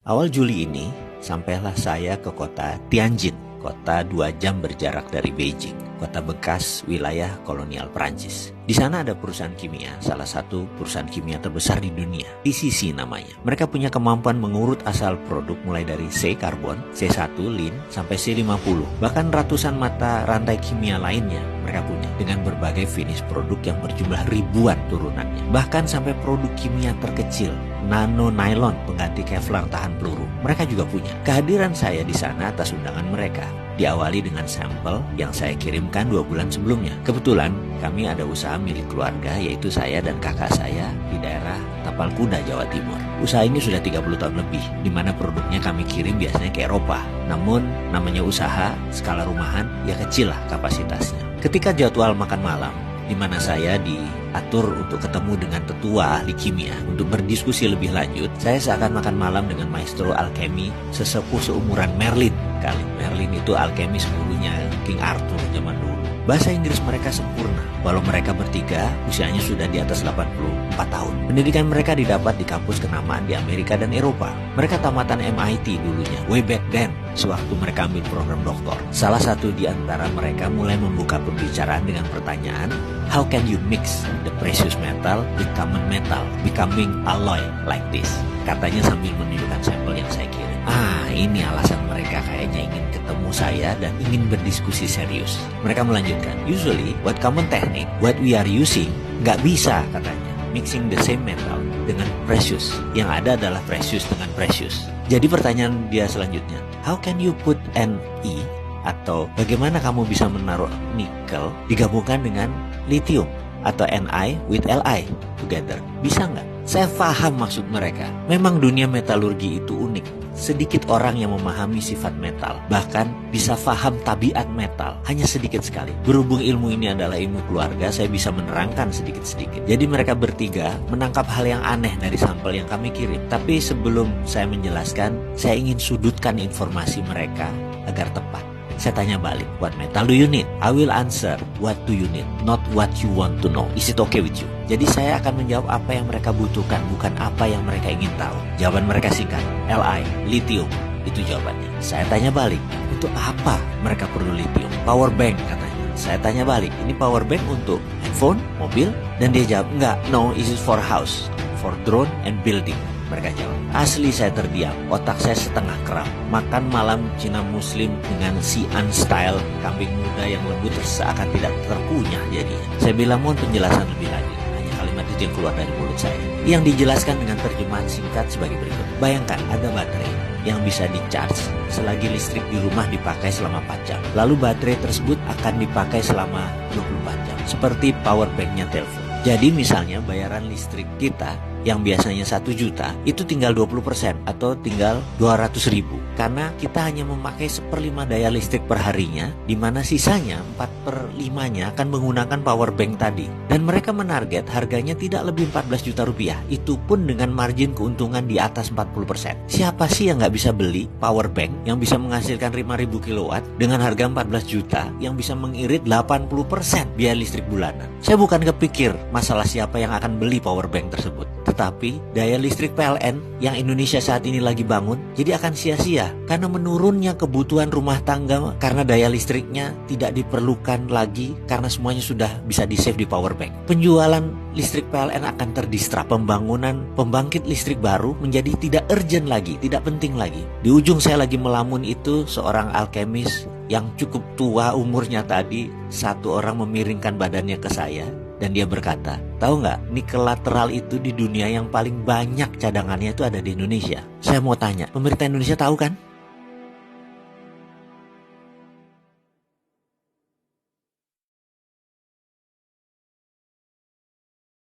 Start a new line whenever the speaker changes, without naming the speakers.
Awal Juli ini, sampailah saya ke kota Tianjin, kota 2 jam berjarak dari Beijing, kota bekas wilayah kolonial Prancis. Di sana ada perusahaan kimia, salah satu perusahaan kimia terbesar di dunia, TCC namanya. Mereka punya kemampuan mengurut asal produk mulai dari C karbon, C1 lin, sampai C50. Bahkan ratusan mata rantai kimia lainnya mereka punya dengan berbagai finish produk yang berjumlah ribuan turunannya. Bahkan sampai produk kimia terkecil, nano nylon pengganti Kevlar tahan peluru, mereka juga punya. Kehadiran saya di sana atas undangan mereka. Diawali dengan sampel yang saya kirimkan 2 bulan sebelumnya. Kebetulan kami ada usaha milik keluarga, yaitu saya dan kakak saya di daerah Tapal Kuda, Jawa Timur. Usaha ini sudah 30 tahun lebih, di mana produknya kami kirim biasanya ke Eropa. Namun namanya usaha skala rumahan, ya kecil lah kapasitasnya. Ketika jadwal makan malam, di mana saya diatur untuk ketemu dengan tetua ahli kimia untuk berdiskusi lebih lanjut, saya seakan makan malam dengan maestro alkemi sesepuh seumuran Merlin. Merlin itu alkemis gurunya King Arthur zaman dulu. Bahasa Inggris mereka sempurna, walau mereka bertiga usianya sudah di atas 84 tahun. Pendidikan mereka didapat di kampus kenamaan di Amerika dan Eropa. Mereka tamatan MIT dulunya, way back then, sewaktu mereka ambil program doktor. Salah satu di antara mereka mulai membuka pembicaraan dengan pertanyaan, how can you mix the precious metal with common metal, becoming alloy like this? Katanya sambil menunjukkan sampel yang saya kirim. Ini alasan mereka kayaknya ingin ketemu saya dan ingin berdiskusi serius. Mereka melanjutkan, usually what common technique, what we are using, nggak bisa katanya mixing the same metal dengan precious. Yang ada adalah precious dengan precious. Jadi pertanyaan dia selanjutnya, how can you put Ne atau bagaimana kamu bisa menaruh nikel digabungkan dengan lithium atau Ni with Li together? Bisa nggak? Saya paham maksud mereka. Memang dunia metalurgi itu unik. Sedikit orang yang memahami sifat metal, bahkan bisa paham tabiat metal, hanya sedikit sekali. Berhubung ilmu ini adalah ilmu keluarga, saya bisa menerangkan sedikit-sedikit. Jadi mereka bertiga menangkap hal yang aneh dari sampel yang kami kirim. Tapi sebelum saya menjelaskan, saya ingin sudutkan informasi mereka agar tepat. Saya tanya balik, what metal do you need? I will answer, what do you need? Not what you want to know. Is it okay with you? Jadi saya akan menjawab apa yang mereka butuhkan, bukan apa yang mereka ingin tahu. Jawaban mereka singkat, Li, lithium. Itu jawabannya. Saya tanya balik, untuk apa mereka perlu lithium? Power bank katanya. Saya tanya balik, ini power bank untuk handphone, mobil? Dan dia jawab, enggak, no, this is for house, for drone and building. Mereka jawab. Asli saya terdiam, otak saya setengah kram. Makan malam Cina Muslim dengan Xi'an style, kambing muda yang lembut seakan tidak terkunyah jadinya. Saya bilang mohon penjelasan lebih lanjut. Hanya kalimat itu yang keluar dari mulut saya, yang dijelaskan dengan terjemahan singkat sebagai berikut. Bayangkan ada baterai yang bisa di-charge selagi listrik di rumah dipakai selama 4 jam. Lalu baterai tersebut akan dipakai selama 24 jam, seperti power bank-nya telepon. Jadi misalnya bayaran listrik kita yang biasanya 1 juta itu tinggal 20% atau tinggal 200.000 karena kita hanya memakai 1/5 daya listrik per harinya, di mana sisanya 4/5-nya akan menggunakan power bank tadi. Dan mereka menarget harganya tidak lebih 14 juta rupiah, itu pun dengan margin keuntungan di atas 40%. Siapa sih yang nggak bisa beli power bank yang bisa menghasilkan 5.000 kilowatt dengan harga 14 juta yang bisa mengirit 80% biaya listrik bulanan? Saya bukan kepikir masalah siapa yang akan beli power bank tersebut, tetapi daya listrik PLN yang Indonesia saat ini lagi bangun jadi akan sia-sia karena menurunnya kebutuhan rumah tangga karena daya listriknya tidak diperlukan lagi karena semuanya sudah bisa di-save di power bank. Penjualan listrik PLN akan terdistrap, pembangunan pembangkit listrik baru menjadi tidak urgent lagi, tidak penting lagi. Di ujung saya lagi melamun itu seorang alkemis yang cukup tua umurnya tadi, satu orang memiringkan badannya ke saya. Dan dia berkata, tahu nggak, nikel lateral itu di dunia yang paling banyak cadangannya itu ada di Indonesia. Saya mau tanya, pemerintah Indonesia tahu kan?